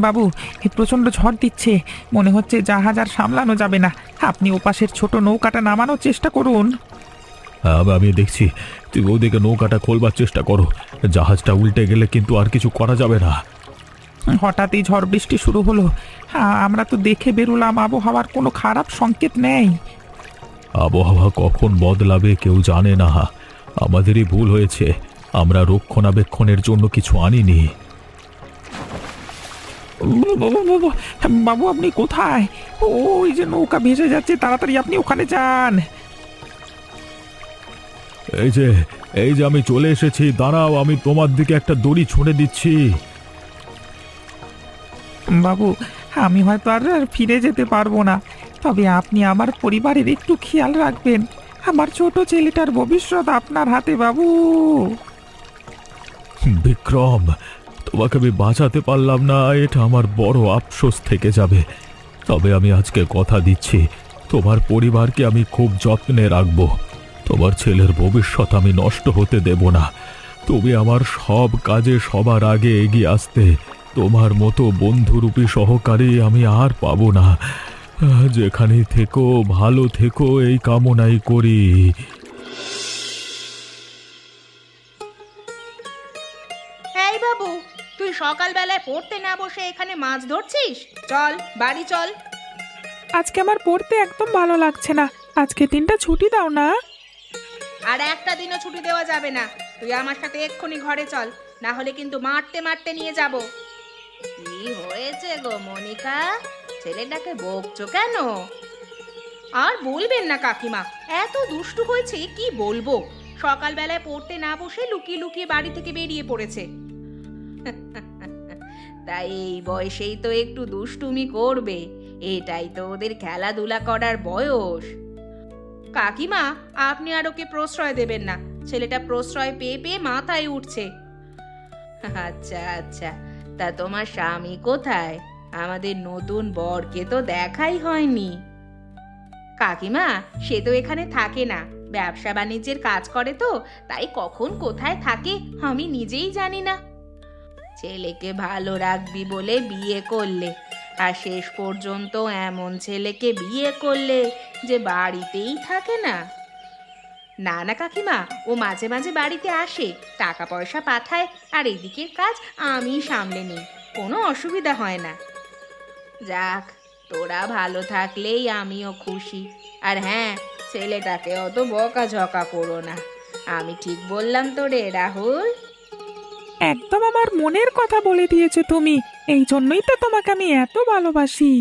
বাবু, এই প্রচণ্ড ঝড় দিচ্ছে, মনে হচ্ছে জাহাজ আর সামলানো যাবে না। আপনি ওপাশের ছোট নৌকাটা নামানোর চেষ্টা করুন। আমি দেখছি, তুই ওদিকে নৌকাটা খোলবার চেষ্টা করো। জাহাজটা উল্টে গেলে কিন্তু আর কিছু করা যাবে না। হঠাৎই ঝড় বৃষ্টি শুরু হলো। আমরা তো দেখে বেরোলাম, আবহাওয়ার কোনো খারাপ সংকেত নেই। আবহাওয়া কখন বদলাবে কেউ জানে না। আমাদেরই ভুল হয়েছে, আমরা রক্ষণাবেক্ষণের জন্য কিছু আনিনি। বাবু, আপনি কোথায়? ওই যে নৌকা ভেসে যাচ্ছে, তাড়াতাড়ি আপনি ওখানে যান। এই যে আমি চলে এসেছি, দাঁড়াও, আমি তোমার দিকে একটা দড়ি ছুঁড়ে দিচ্ছি। বাবু, আমি হয়তো আর ফিরে যেতে পারবো না, তবে আপনি আমার পরিবারের একটু খেয়াল রাখবেন। আমার ছোট ছেলেটার ভবিষ্যৎ আপনার হাতে বাবু। বিক্রম, তোমাকে আমি বাঁচাতে পারলাম না, এটা আমার বড় আফসোস থেকে যাবে। তবে আমি আজকে কথা দিচ্ছি, তোমার পরিবারকে আমি খুব যত্নে রাখব। তোমার ছেলের ভবিষ্যৎ আমি নষ্ট হতে দেব না। তুমি আমার সব কাজে সবার আগে এগিয়ে আসতে। তোমার মতো বন্ধুরূপী সহকারী আমি আর পাবো না। যেখানে থেকো ভালো থেকো, এই কামনাই করি। এই বাবু, তুই সকালবেলায় পড়তে না বসে এখানে মাছ ধরছিস? চল বাড়ি চল। আজকে আমার পড়তে একদম ভালো লাগছে না, আজকে দিনটা ছুটি দাও না। আর একটা দিনও ছুটি দেওয়া যাবে না। তুই আমার সাথে এক্ষুনি ঘরে চল, না হলে কিন্তু মারতে মারতে নিয়ে যাব। কি হয়েছে গো মনিকা, ছেলেটাকে বকছো কেন? আর বলবেন না কাকিমা, এত দুষ্টু হয়েছে কি বলবো। সকালবেলায় পড়তে না বসে লুকিয়ে লুকিয়ে বাড়ি থেকে বেরিয়ে পড়েছে। তাই এই বয়সেই তো একটু দুষ্টুমি করবে, এটাই তো ওদের খেলাধুলা করার বয়স। কাকিমা, আপনি আর ওকে প্রশ্রয় দেবেন না, ছেলেটা প্রশ্রয় পেয়ে পেয়ে মাথায় উঠছে। আচ্ছা আচ্ছা, তা তোমার স্বামী কোথায়? আমাদের নতুন বরকে তো দেখাই হয়নি। কাকিমা, সে তো এখানে থাকে না, ব্যবসা বাণিজ্যের কাজ করে তো, তাই কখন কোথায় থাকে আমি নিজেই জানি না। ছেলেকে ভালো রাখবি বলে বিয়ে করলে, আর শেষ পর্যন্ত এমন ছেলেকে বিয়ে করলে যে বাড়িতেই থাকে না। না না কাকিমা, ও মাঝে মাঝে বাড়িতে আসে, টাকা পয়সা পাঠায়, আর এদিকের কাজ আমি সামলে নিই, কোনো অসুবিধা হয় না। যাক, তোরা ভালো থাকলেই আমিও খুশি। আর হ্যাঁ, ছেলেটাকে অত বকাঝকা করো না। আমি ঠিক বললাম তো রে রাহুল? একদম আমার মনের কথা বলে দিয়েছো তুমি, এই জন্যই তো তোমাকে আমি এত ভালোবাসি।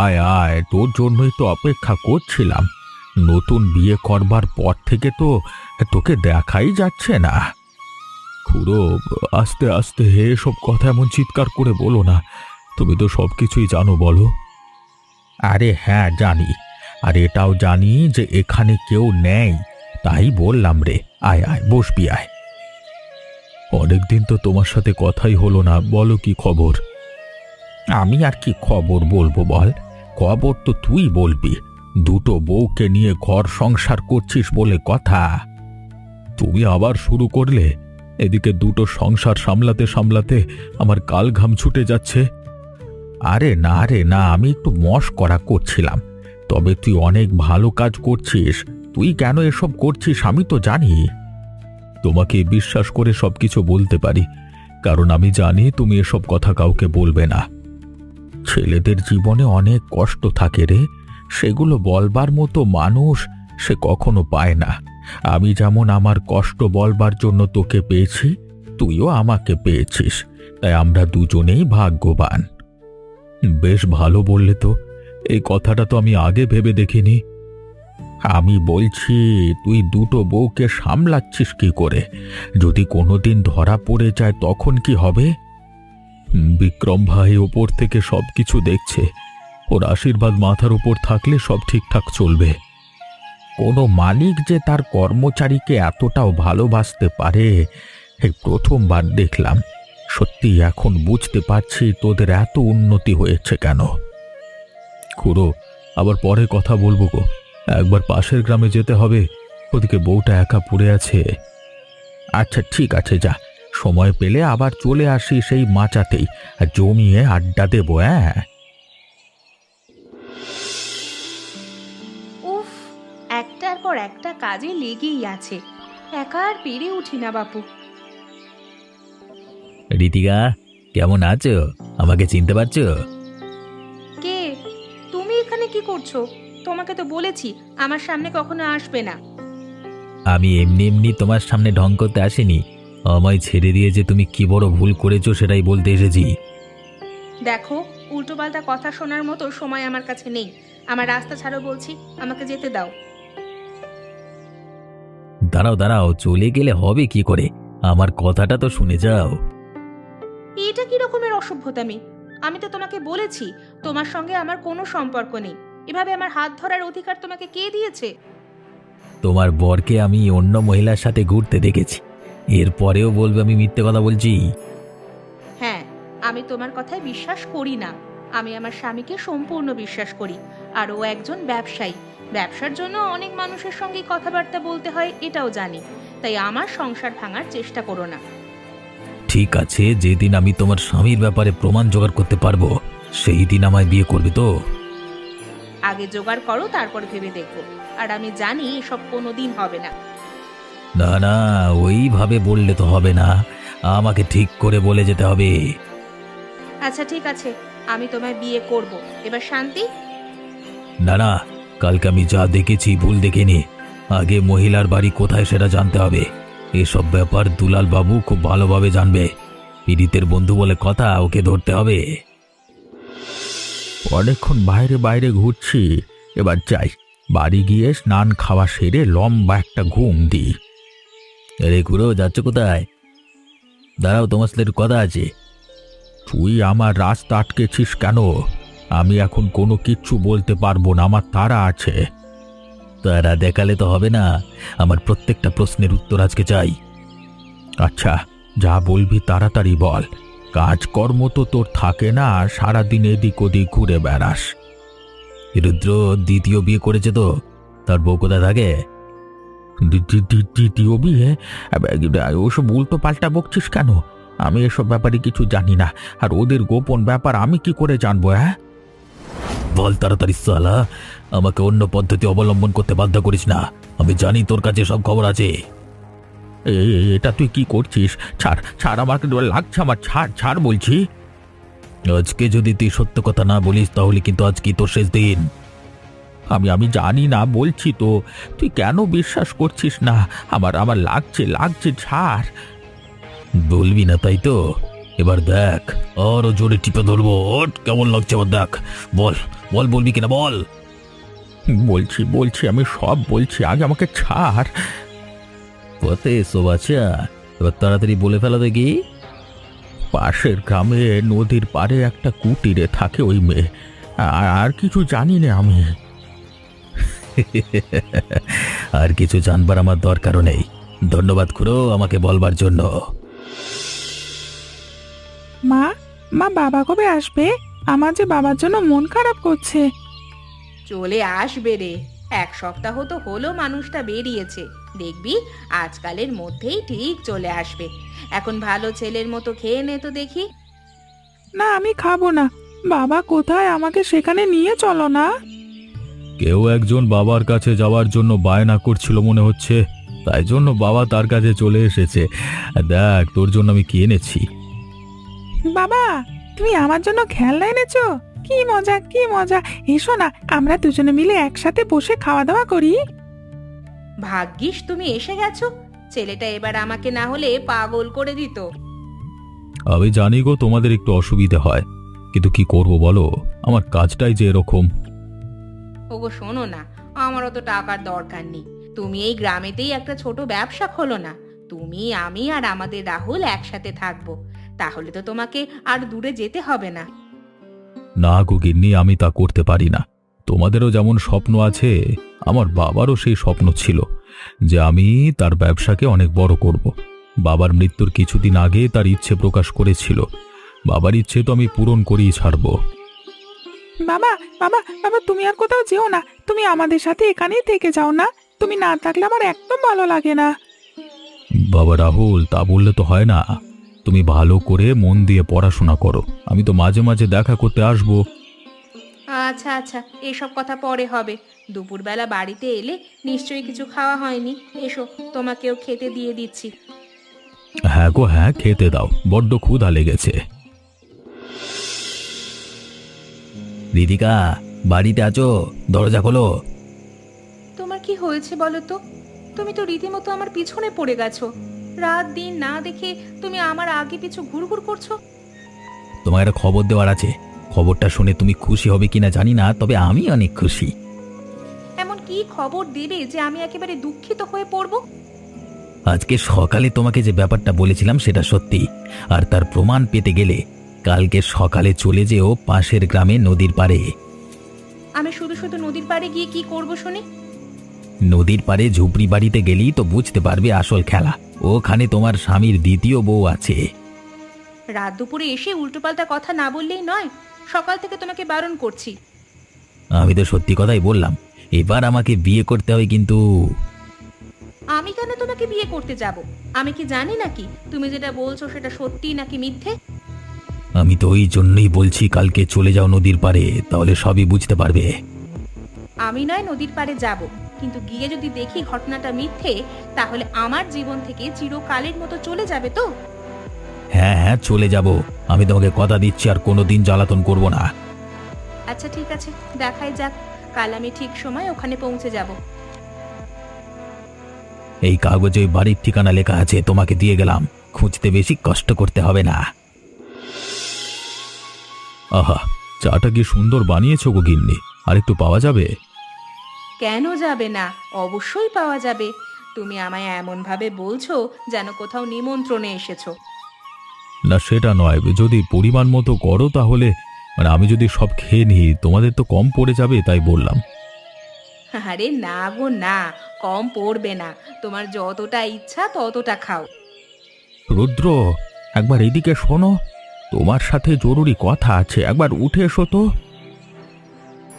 আয় আয়, তোর জন্যই তো অপেক্ষা করছিলাম। নতুন বিয়ে করবার পর থেকে তো তোকে দেখাই যাচ্ছে না। খুড়ো, আস্তে আস্তে এসব কথা এমন চিৎকার করে বলো না, তুমি তো সব কিছুই জানো, বলো। আরে হ্যাঁ জানি, আর এটাও জানি যে এখানে কেউ নেই, তাই বললাম রে। আয় আয়, বসবি আয়। অনেকদিন তো তোমার সাথে কথাই হলো না, বলো কি খবর? আমি আর কি খবর বলবো বল, খবর তো তুই বলবি। দুটো বউকে নিয়ে ঘর সংসার করছিস বলে কথা। তুমি আবার শুরু করলে। এদিকে দুটো সংসার সামলাতে সামলাতে আমার কাল ঘাম ছুটে যাচ্ছে। আরে না রে না, আমি একটু মশকরা করছিলাম। তবে তুই অনেক ভালো কাজ করছিস। তুই কেন এসব করছিস আমি তো জানি। তোমাকে বিশ্বাস করে সবকিছু বলতে পারি, কারণ আমি জানি তুমি এসব কথা কাউকে বলবে না। ছেলেদের জীবনে অনেক কষ্ট থাকে রে, সেগুলো বলবার মতো মানুষ সে কখনো পায় না। আমি যেমন আমার কষ্ট বলবার জন্য তোকে পেয়েছি, তুইও আমাকে পেয়েছিস, তাই আমরা দুজনেই ভাগ্যবান। বেশ ভালো বললে তো, এই কথাটা তো আমি আগে ভেবে দেখিনি। আমি বলছি, তুই দুটো বউকে সামলাচ্ছিস কি করে? যদি কোনোদিন ধরা পড়ে যায় তখন কি হবে? বিক্রম ভাই ওপর থেকে সবকিছু দেখছে, ওর আশীর্বাদ মাথার উপর থাকলে সব ঠিকঠাক চলবে। কোনো মালিক যে তার কর্মচারীকে এতটাও ভালোবাসতে পারে, এই প্রথমবার দেখলাম। সত্যি এখন বুঝতে পারছি তোদের এত উন্নতি হয়েছে কেন। খুড়ো, আবার পরে কথা বলবো গো, একবার পাশের গ্রামে যেতে হবে, ওদিকে বউটা একা পড়ে আছে। আচ্ছা ঠিক আছে, যা, সময় পেলে আবার চলে আসি সেই মাচাতেই, আর জমিয়ে আড্ডা দেবো। হ্যাঁ, উফ, একটার পর একটা কাজে লেগেই আছে, একা আর পেরে উঠি না বাপু। রীতিকা, কেমন আছো? আমাকে চিনতে পারছো? কে? তুমি এখানে কি করছো? তোমাকে তো বলেছি আমার সামনে কখনো আসবে না। আমি এমনি এমনি তোমার সামনে ঢং করতে আসিনি। আমায় ছেড়ে দিয়ে যে তুমি কি বড় ভুল করেছো সেটাই বলতে এসেছি। দেখো, উল্টোপাল্টা কথা শোনার মতো সময় আমার কাছে নেই। আমার রাস্তা ছাড়ো বলছি, আমাকে যেতে দাও। দাঁড়াও দাঁড়াও, চলে গেলে হবে কি করে? আমার কথাটা তো শুনে যাও। এটা কি রকমের অসভ্যতামি? আমি তো তোমাকে বলেছি তোমার সঙ্গে আমার কোনো সম্পর্ক নেই। এভাবে আমার হাত ধরার অধিকার তোমাকে কে দিয়েছে? তোমার বরকে আমি অন্য মহিলার সাথে ঘুরতে দেখেছি, এরপরেও বলবে আমি মিথ্যে কথা বলছি? হ্যাঁ, আমি তোমার কথায় বিশ্বাস করি না। আমি আমার স্বামীকে সম্পূর্ণ বিশ্বাস করি, আর ও একজন ব্যবসায়ী। ব্যবসার জন্য অনেক মানুষের সঙ্গে কথাবার্তা বলতে হয়, এটাও জানি। তাই আমার সংসার ভাঙার চেষ্টা করো না। ঠিক আছে, যেদিন আমি তোমার স্বামীর ব্যাপারে প্রমাণ জোগাড় করতে পারবো সেই দিন আমায় বিয়ে করবে তো? আগে জোগাড় করো, তারপর ভেবে দেখো। আর আমি জানি এসব কোনোদিন হবে না। না না, ওইভাবে বললে তো হবে না, আমাকে ঠিক করে বলে যেতে হবে। আচ্ছা ঠিক আছে, আমি তোমায় বিয়ে করব। এবার শান্তি? না না, কালকে আমি যা দেখেছি ভুল দেখিনি। আগে মহিলার বাড়ি কোথায় সেটা জানতে হবে। এসব ব্যাপার দুলাল বাবু খুব ভালোভাবে জানবে। পীড়িতের বন্ধু বলে কথা, ওকে ধরতে হবে। অনেকক্ষণ বাইরে বাইরে ঘুরছি, এবার যাই, বাড়ি গিয়ে স্নান খাওয়া সেরে লম্বা একটা ঘুম দিই। আরে ঘুরো, যাচ্ছ কোথায়? দাঁড়াও, তোমার সাথে একটু কথা আছে। তুই আমার রাস্তা আটকেছিস কেন? আমি এখন কোনো কিচ্ছু বলতে পারবো না, আমার তাড়া আছে। তারা দেখালে তো হবে না, আমার প্রত্যেকটা প্রশ্নের উত্তর আজকে চাই। আচ্ছা, যা বলবি তাড়াতাড়ি বল। কাজকর্ম তো তোর থাকে না, সারাদিন এদিক ওদিক ঘুরে বেড়াস। রুদ্র দ্বিতীয় বিয়ে করেছে তো, তার বউ কোথায় থাকে? দ্বিতীয় বিয়ে? ওসব উল্টো পাল্টা বকছিস কেন? আমি এসব ব্যাপারে কিছু জানি না, আর ওদের গোপন ব্যাপার আমি কি করে জানবো? হ্যাঁ, বল তাড়াতাড়ি শালা, আমাকে অন্য পদ্ধতি অবলম্বন করতে বাধ্য করিস না। আমি জানি তোর কাছে সব খবর আছে। এটা তুই কি করছিস? ছাড় ছাড়, আমাকে লাগছে, আমার ছাড় ছাড় বলছি। আজকে যদি তুই সত্য কথা না বলিস তাহলে কিন্তু আজকে তোর শেষ দিন। আমি জানি না বলছি তো, তুই কেন বিশ্বাস করছিস না? আমার আমার লাগছে লাগছে, ছাড়। বলবি না তাই তো? এবার দেখ, আরো জোরে টিপে ধরবো। ওঠ, কেমন লাগছে এবার দেখ। বল বল, বলবি কিনা বল। বলছি বলছি, আমি সব বলছি, আগে আমাকে ছাড়। পথে এসো বাচ্চা, এবার তাড়াতাড়ি বলে ফেলা দেখি। পাশের গ্রামে নদীর পাড়ে একটা কুটিরে থাকে ওই মেয়ে, আর কিছু জানি না আমি। আর কিছু জানবার আমার দরকারও নেই। ধন্যবাদ খুড়ো আমাকে বলবার জন্য। মা, মা বাবা কবে আসবে? আমার যে বাবার জন্য মন খারাপ করছে। চলে আসবে রে, 1 সপ্তাহ তো হলো মানুষটা বেরিয়েছে। দেখবি আজকালের মধ্যেই ঠিক চলে আসবে। এখন ভালো ছেলের মতো খেয়ে নে তো দেখি। না, আমি খাবো না। বাবা কোথায়, আমাকে সেখানে নিয়ে চলো না। কেউ একজন বাবার কাছে যাওয়ার জন্য বায়না করছিল মনে হচ্ছে, তাই জন্য বাবা তার কাছে চলে এসেছে। দেখ তোর জন্য আমি কি এনেছি। বাবা, তুমি আমার জন্য খেলনা এনেছো? কি মজা কি মজা! এসো না, আমরা দুজনে মিলে একসাথে বসে খাওয়া দাওয়া করি। ভাগ্যিস তুমি এসে গেছো, ছেলেটা এবার আমাকে না হলে পাগল করে দিত। আমি জানি গো তোমাদের একটু অসুবিধে হয়, কিন্তু কি করব বলো, আমার কাজটাই যে এরকম। ওগো শোনো না, আমারও তো টাকার দরকার নেই। তুমি এই গ্রামেতেই একটা ছোট ব্যবসা খোলো না। তুমি, আমি আর আমাদের রাহুল একসাথে থাকবো। তাহলে তো তোমাকে আর দূরে যেতে হবে না। না গো গিন্নি, আমি তা করতে পারি না। তোমাদেরও যেমন স্বপ্ন আছে, আমার বাবারও সেই স্বপ্ন ছিল যে আমি তার ব্যবসাকে অনেক বড় করব। বাবার মৃত্যুর কিছুদিন আগে তার ইচ্ছে প্রকাশ করেছিল। বাবার ইচ্ছে তো আমি পূরণ করেই ছাড়ব। বাবা বাবা বাবা, তুমি আর কোথাও যেও না, তুমি আমাদের সাথে এখানেই থেকে যাও না। তুমি না থাকলে আমার একদম ভালো লাগে না। বাবা রাহুল, তা বললে তো হয় না। তুমি ভালো করে মন দিয়ে পড়াশোনা করো, আমি তো মাঝে মাঝে দেখা করতে আসবো। আচ্ছা আচ্ছা, এসব কথা পরে হবে। দুপুরবেলা বাড়িতে এলে নিশ্চয়ই কিছু খাওয়া হয়নি। এসো, তোমাকেও খেতে দিয়ে দিচ্ছি। হ্যাঁ গো হ্যাঁ, খেতে দাও, বড্ড ক্ষুধা লেগেছে। রিদিকা, বাড়িতে আছো? দরজা খোলো। তোমার কি হয়েছে বলো তো? তুমি তো রীতিমতো আমার পিছনে পড়ে গেছো। রাত দিন না দেখে তুমি আমার আগে পিছু ঘুরঘুর করছো। তোমার একটা খবর দেওয়ার আছে। খবরটা শুনে তুমি খুশি হবে কিনা জানি না, তবে আমি অনেক খুশি। এমন কি খবর দেবে যে আমি একেবারে দুঃখিত হয়ে পড়বো? আজকে সকালে তোমাকে যে ব্যাপারটা বলেছিলাম সেটা সত্যি, আর তার প্রমাণ পেতে গেলে কালকে সকালে চলে যেও পাশের গ্রামে নদীর পাড়ে। আমি শুধু শুধু নদীর পাড়ে গিয়ে কি করব শুনি? নদীর পাড়ে ঝুপড়ি বাড়িতে গেলেই তো বুঝতে পারবে আসল খেলা। ওখানে তোমার স্বামীর দ্বিতীয় বউ আছে। রাত দুপুরে এসে উল্টোপাল্টা কথা না বললেই নয়। সকাল থেকে তোমাকে বারণ করছি। আমি তো সত্যি কথাই বললাম, এবার আমাকে বিয়ে করতে হবে কিন্তু। আমি কেন তোমাকে বিয়ে করতে যাব? আমি কি জানি নাকি তুমি যেটা বলছো সেটা সত্যি নাকি মিথ্যে? আমি তো ওই জন্যই বলছি কালকে চলে যাও নদীর পাড়ে, তাহলে সবই বুঝতে পারবে। আমি নয় নদীর পাড়ে যাব, কিন্তু গিয়ে যদি দেখি ঘটনাটা মিথ্যে, তাহলে আমার জীবন থেকে চিরকালের মতো চলে যাবে তো? হ্যাঁ হ্যাঁ, চলে যাব। আমি তোমাকে কথা দিচ্ছি আর কোনোদিন জ্বালাতন করব না। আচ্ছা ঠিক আছে, দেখাই যাক। কাল আমি ঠিক সময় ওখানে পৌঁছে যাব। এই কাগজে ওই বাড়ির ঠিকানা লেখা আছে, তোমাকে দিয়ে গেলাম। খুঁজতে বেশি কষ্ট করতে হবে না। আহা, চাটা কি সুন্দর বানিয়েছো গো গিন্নি, আর একটু পাওয়া যাবে? কেন যাবে না? অবশ্যই পাওয়া যাবে। তুমি আমায় এমন ভাবে বলছো যেন কোথাও নিমন্ত্রণে এসেছো। না সেটা নয়, যদি পরিমাণ মতো করো তাহলে, মানে আমি যদি সব খেয়ে নিই তোমাদের তো কম পড়ে যাবে, তাই বললাম। আরে না গো না, কম পড়বে না। তোমার যতটা ইচ্ছা ততটা খাও। রুদ্র, একবার এদিকে শোনো, তোমার সাথে জরুরি কথা আছে, একবার উঠে এসো তো।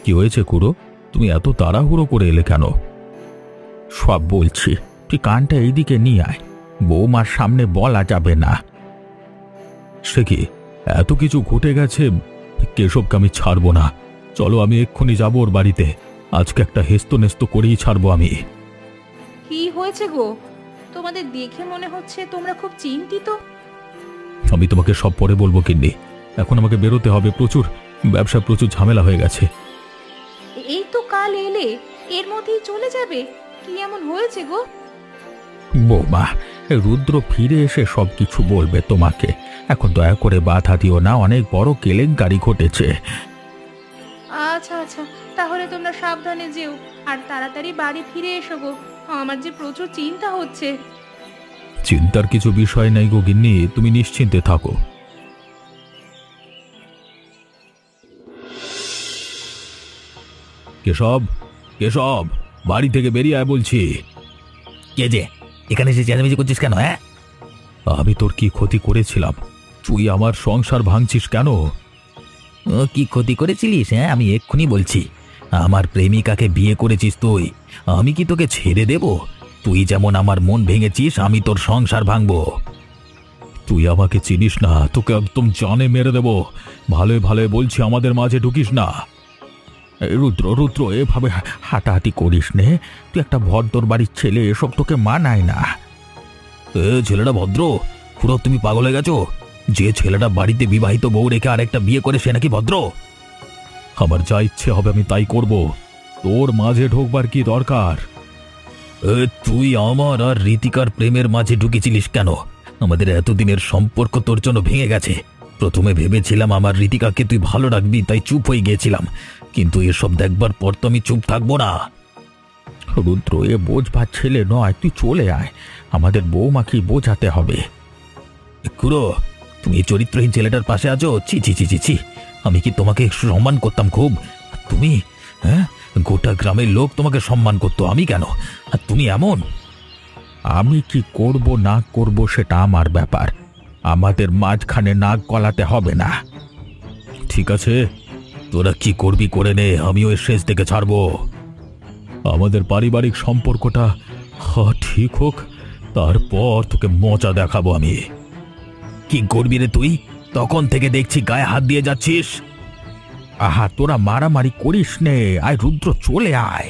কি হয়েছে খুড়ো, তুমি এত তাড়াহুড়ো করে এলে কেন? সব বলছি, তুই কানটা এইদিকে নিয়ে আয়। বৌমার সামনে বলা যাবে না। সে কি, এত কিছু ঘটে গেছে, কেশবকে আমি ছাড়বো না। চলো, আমি এক্ষুনি যাবো ওর বাড়িতে। আজকে একটা হেস্ত নেস্ত করেই ছাড়বো আমি। কি হয়েছে গো? তোমাদের দেখে মনে হচ্ছে তোমরা খুব চিন্তিত। আমি তোমাকে সব পরে বলবো কিন্নি, এখন আমাকে বেরোতে হবে। প্রচুর ঝামেলা হয়ে গেছে। এই তো কাল এলে, এর মধ্যেই চলে যাবে? কি এমন হয়েছে গো? বৌমা, রুদ্র ফিরে এসে সবকিছু বলবে তোমাকে। এখন দয়া করে বাধা দিও না, অনেক বড় কেলেঙ্কারি ঘটেছে। আচ্ছা আচ্ছা, তাহলে তোমরা সাবধানে যেও আর তাড়াতাড়ি বাড়ি ফিরে এসো গো। আমার যে প্রচুর চিন্তা হচ্ছে। চিন্তার কিছু বিষয় নাই গো গিন্নি, তুমি নিশ্চিন্তে থাকো। কেশব, কেশব, বাড়ি থেকে বেরিয়ে আয় বলছি। কে যে এখানে এসে চেঁচামেচি করছিস কেন? হ্যাঁ, আমি তোর কি ক্ষতি করেছিলাম? তুই আমার সংসার ভাঙছিস কেন? কি ক্ষতি করেছিলিস? হ্যাঁ, আমি এক্ষুনি বলছি। আমার প্রেমিকাকে বিয়ে করেছিস তুই, আমি কি তোকে ছেড়ে দেব? তুই যেমন আমার মন ভেঙেছিস, আমি তোর সংসার ভাঙবো। তুই আমাকে চিনিস না, তোকে একদম জানে মেরে দেব। ভালোই ভালোই বলছি, আমাদের মাঝে ঢুকিস না। রুদ্র, রুদ্র, এভাবে হাঁটাহাঁটি করিস নে। তুই একটা ভদ্র বাড়ির ছেলে, এসব তোকে মানায় না। ছেলেটা ভদ্র? খুড়ো, তুমি পাগল হয়ে গেছো? যে ছেলেটা বাড়িতে বিবাহিত বউ রেখে আরেকটা বিয়ে করে সে নাকি ভদ্র? আমার যা ইচ্ছে হবে আমি তাই করব। তোর মাঝে ঢোকবার কি দরকার? তুই আমার আর রীতিকার প্রেমের মাঝে ঢুকেছিলিস কেন? আমাদের এতদিনের সম্পর্ক তোর জন্য ভেঙে গেছে। প্রথমে ভেবেছিলাম আমার রীতিকাকে তুই ভালো রাখবি, তাই চুপ হয়ে গিয়েছিলাম, কিন্তু এসব দেখবার পর তো আমি চুপ থাকবো না। রুদ্র, এ বোঝবার ছেলে নয়, তুই চলে আয়। আমাদের বৌমাকে বোঝাতে হবে। খুড়ো, তুমি এই চরিত্রহীন ছেলেটার পাশে আছো? ছি ছি ছি ছি ছি, আমি কি তোমাকে সম্মান করতাম খুব? তুমি, হ্যাঁ, গোটা গ্রামের লোক তোমাকে সম্মান করতো, আমি কেন? আর তুমি এমন। আমি কি করব না করব সেটা আমার ব্যাপার, আমাদের মাঝখানে নাক গলাতে হবে না। ঠিক আছে, তোরা কি করবি করে নে, আমিও এর শেষ থেকে ছাড়বো। আমাদের পারিবারিক সম্পর্কটা ঠিক হোক, তারপর তোকে মজা দেখাবো আমি। কি করবি রে তুই? তখন থেকে দেখছি গায়ে হাত দিয়ে যাচ্ছিস। আহা, তোরা মারামারি করিস নে, আয় রুদ্র, চলে আয়।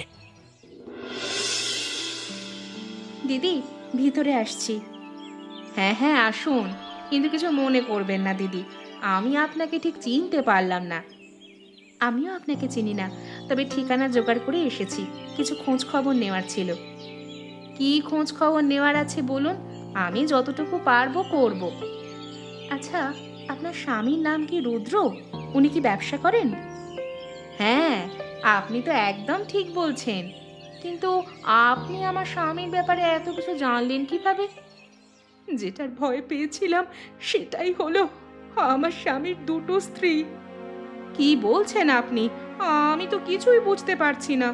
দিদি, ভিতরে আসছি। হ্যাঁ হ্যাঁ, আসুন, কিন্তু কিছু মনে করবেন না দিদি, আমি আপনাকে ঠিক চিনতে পারলাম না। আমিও আপনাকে চিনি না, তবে ঠিকানা জোগাড় করে এসেছি, কিছু খোঁজ খবর নেওয়ার ছিল। কি খোঁজ খবর নেওয়ার আছে বলুন, আমি যতটুকু পারবো করব। আচ্ছা, আপনার স্বামীর নাম কি রুদ্র? উনি কি ব্যবসা করেন? হ্যাঁ, আপনি তো একদম ঠিক বলছেন, কিন্তু আপনি আমার স্বামীর ব্যাপারে এত কিছু জানলেন কিভাবে? যেটার ভয় পেয়েছিলাম সেটাই হলো, আমার স্বামীর দুটো স্ত্রী। কি বলছেন আপনি? আমি তো কিছুই বুঝতে পারছি না।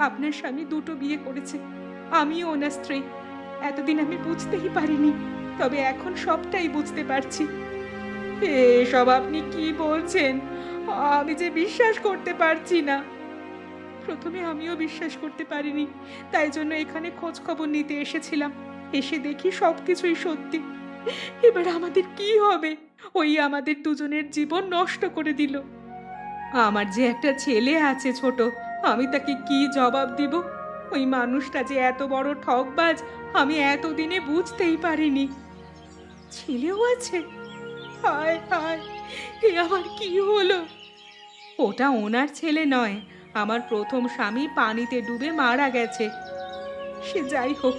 আপনার স্বামী দুটো বিয়ে করেছে, আমিও ওনার স্ত্রী। এতদিন আমি বুঝতেই পারিনি, তবে এখন সবটাই বুঝতে পারছি। এসব আপনি কি বলছেন? আমি যে বিশ্বাস করতে পারছি না। প্রথমে আমিও বিশ্বাস করতে পারিনি, তাই জন্য এখানে খোঁজ খবর নিতে এসেছিলাম। এসে দেখি সবকিছুই সত্যি। এবার আমাদের কি হবে? ওই আমাদের দুজনের জীবন নষ্ট করে দিল। আমার যে একটা ছেলে আছে ছোট, আমি তাকে কি জবাব দিব? ওই মানুষটা যে এত বড় ঠকবাজ আমি এতদিনে বুঝতেই পারিনি। ছেলেও আছে? হায় হায়, এ আমার কি হলো? ওটা ওনার ছেলে নয়, আমার প্রথম স্বামী পানিতে ডুবে মারা গেছে। সে যাই হোক,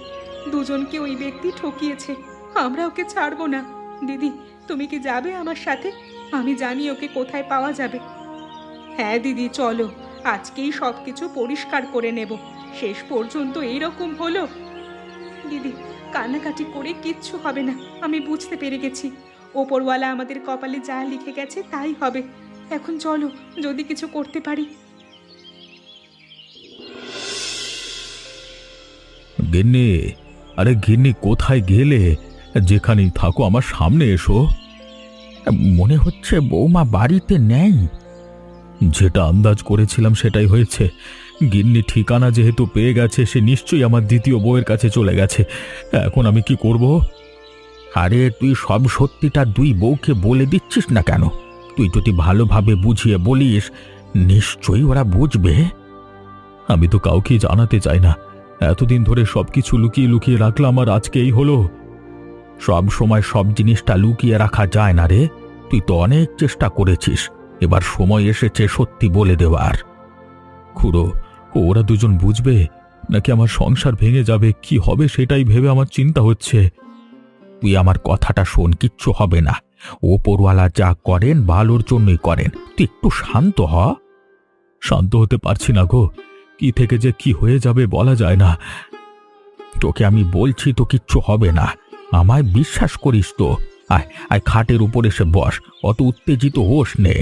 দুজনকে ওই ব্যক্তি ঠকিয়েছে, আমরা ওকে ছাড়বো না। দিদি, তুমি কি যাবে আমার সাথে? আমি জানি ওকে কোথায় পাওয়া যাবে। হ্যাঁ দিদি, চলো, আজকেই সবকিছু পরিষ্কার করে নেব। শেষ পর্যন্ত এইরকম হলো। দিদি, কান্নাকাটি করে কিচ্ছু হবে না, আমি বুঝতে পেরে গেছি। ওপরওয়ালা আমাদের কপালে যা লিখে গেছে তাই হবে। এখন চলো, যদি কিছু করতে পারি। গিন্নি, আরে গিন্নি, কোথায় গেলে? যেখানেই থাকো আমার সামনে এসো। মনে হচ্ছে বৌমা বাড়িতে নেই। যেটা আন্দাজ করেছিলাম সেটাই হয়েছে। গিন্নি ঠিকানা যেহেতু পেয়ে গেছে, সে নিশ্চয়ই আমার দ্বিতীয় বউয়ের কাছে চলে গেছে। এখন আমি কি করব? আরে তুই সব সত্যিটা দুই বউকে বলে দিচ্ছিস না কেন? তুই যদি ভালোভাবে বুঝিয়ে বলিস, নিশ্চয়ই ওরা বুঝবে। আমি তো কাউকে জানাতে চাই না। এতদিন ধরে সবকিছু লুকিয়ে লুকিয়ে রাখলাম, আর আজকে এই হলো। সব সময় সব জিনিসটা লুকিয়ে রাখা যায় না রে। তুই তো অনেক চেষ্টা করেছিস, এবার সময় এসেছে সত্যি বলে দেওয়ার। খুড়ো, ওরা দুজন বুঝবে নাকি আমার সংসার ভেঙে যাবে? কি হবে সেটাই ভেবে আমার চিন্তা হচ্ছে। তুই আমার কথাটা শোন, কিচ্ছু হবে না। ওপরওয়ালা যা করেন ভালোর জন্যই করেন। তুই একটু শান্ত হ। শান্ত হতে পারছি না গো, কি থেকে যে কি হয়ে যাবে বলা যায় না। তোকে আমি বলছি তো, কিচ্ছু হবে না, আমায় বিশ্বাস করিস তো। আয় আয়, খাটের উপর এসে বস, অত উত্তেজিত হোস নে।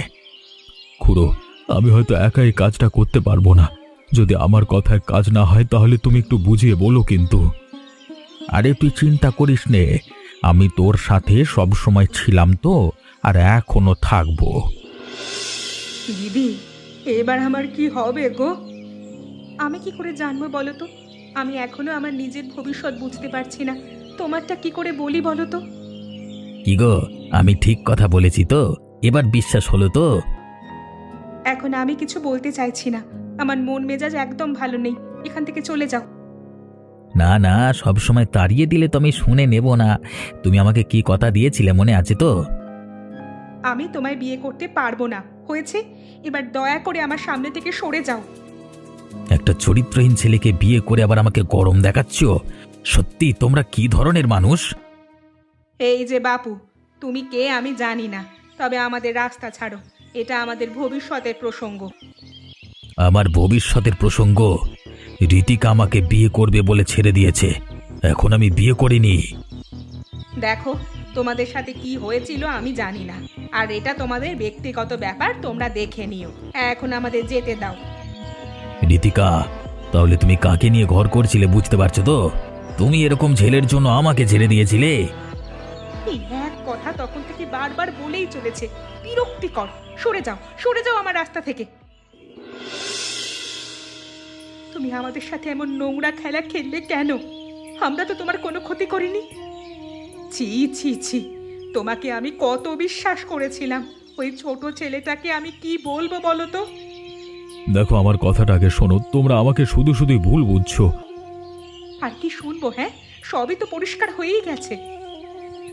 খুড়ো, আমি হয়তো একাই কাজটা করতে পারবো না। যদি আমার কথায় কাজ না হয় তাহলে তুমি একটু বুঝিয়ে বলো কিন্তু। আরে তুই চিন্তা করিস নে, আমি তোর সাথে সব সময় ছিলাম তো, আর এখনো থাকবো। দিদি, এবার আমার কি হবে গো? আমি কি করে জানবো বলো তো? আমি এখনো আমার নিজের ভবিষ্যৎ বুঝতে পারছি না। তোমারটা কি করে বলি বলো তো? কি গো, আমি ঠিক কথা বলেছি তো? এবার বিশ্বাস হলো তো? এখন আমি কিছু বলতে চাইছি না, আমার মন মেজাজ একদম ভালো নেই। এখান থেকে চলে যাও। না না, সব সময় তাড়িয়ে দিলে তো আমি শুনে নেব না। তুমি আমাকে কি কথা দিয়েছিলে মনে আছে তো? আমি তোমায় বিয়ে করতে পারবো না, হয়েছে? এবার দয়া করে আমার সামনে থেকে সরে যাও। একটা চরিত্রহীন ছেলেকে বিয়ে করে আবার আমাকে গরম দেখাচ্ছ? সত্যি তোমরা কি ধরনের মানুষ? এই যে বাপু, তুমি কে আমি জানি না, তবে আমাদের রাস্তা ছাড়ো। এটা আমাদের ভবিষ্যতের প্রসঙ্গ। আমার ভবিষ্যতের প্রসঙ্গ? রীতিকা আমাকে বিয়ে করবে বলে ছেড়ে দিয়েছে, এখন আমি বিয়ে করিনি। দেখো, তোমাদের সাথে কি হয়েছিল আমি জানি না, আর এটা তোমাদের ব্যক্তিগত ব্যাপার, তোমরা দেখে নিও। এখন আমাদের যেতে দাও। রীতিকা, তাহলে তুমি কাকে নিয়ে ঘর করছিলে বুঝতে পারছো তো? তুমি এরকম ছেলের জন্য আমাকে ছেড়ে দিয়েছিলে? এই এক কথা তখন থেকে বারবার বলেই চলেছে, বিরক্তিকর। সরে যাও, সরে যাও আমার রাস্তা থেকে। তুমি আমাদের সাথে এমন নোংরা খেলা খেললে কেন? আমরা তো তোমার কোনো ক্ষতি করিনি। ছি ছি ছি, তোমাকে আমি কত বিশ্বাস করেছিলাম, ওই ছোট ছেলেটাকে আমি কি বলবো বলো তো? দেখো, আমার কথাটা আগে শোনো। তোমরা আমাকে শুধু শুধুই ভুল বুঝছো। আর কি শুনবো? হ্যাঁ, সবই তো পরিষ্কার হয়েই গেছে।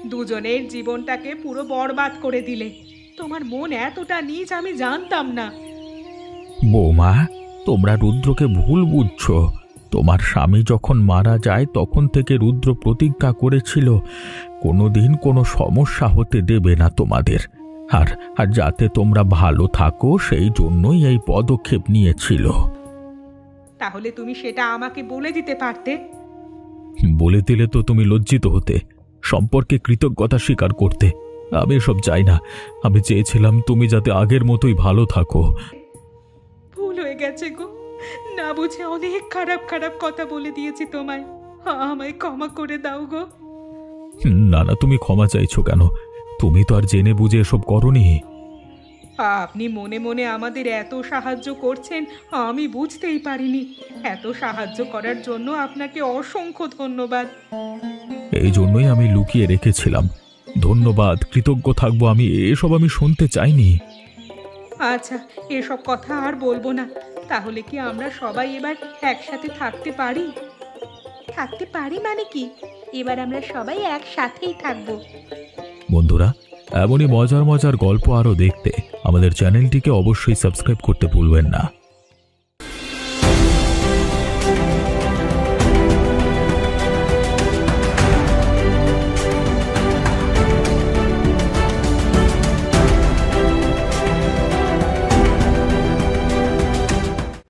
দুজনের জীবনটাকে পুরো বরবাদ করে দিলে। তোমার মন এতটা নীচ আমি জানতাম না। বৌমা, তোমরা রুদ্রকে ভুল বুঝছো। তোমার স্বামী যখন মারা যায় তখন থেকে রুদ্র প্রতিজ্ঞা করেছিল কোনোদিন কোনো সমস্যা হতে দেবে না তোমাদের। আর আর যাতে তোমরা ভালো থাকো সেই জন্যই এই পদক্ষেপ নিয়েছিল। তাহলে তুমি সেটা আমাকে বলে দিতে পারতে। বলে দিলে তো তুমি লজ্জিত হতে, সম্পর্কে কৃতজ্ঞতা স্বীকার করতে। আমি এসব চাই না। আমি চেয়েছিলাম তুমি যাতে আগের মতোই ভালো থাকো। ভুল হয়ে গেছে গো, না বুঝে অনেক খারাপ খারাপ কথা বলে দিয়েছি তোমায়। আমায় ক্ষমা করে দাও গো। না না, তুমি ক্ষমা চাইছো কেন? তুমি তো আর জেনে বুঝে এসব করনি। আপনি মনে মনে আমাদের এত সাহায্য করছেন আমি বুঝতেই পারিনি। এত সাহায্য করার জন্য আপনাকে অসংখ্য ধন্যবাদ। এই জন্যই আমি লুকিয়ে রেখেছিলাম। ধন্যবাদ, কৃতজ্ঞ থাকবো আমি, এসব আমি শুনতে চাইনি। আচ্ছা, এসব কথা আর বলবো না। তাহলে কি আমরা সবাই এবার একসাথে থাকতে পারি? থাকতে পারি মানে কি? এবার আমরা সবাই একসাথেই থাকবো। বন্ধুরা, এমনই মজার মজার গল্প আরও দেখতে আমাদের চ্যানেলটিকে অবশ্যই সাবস্ক্রাইব করতে ভুলবেন না।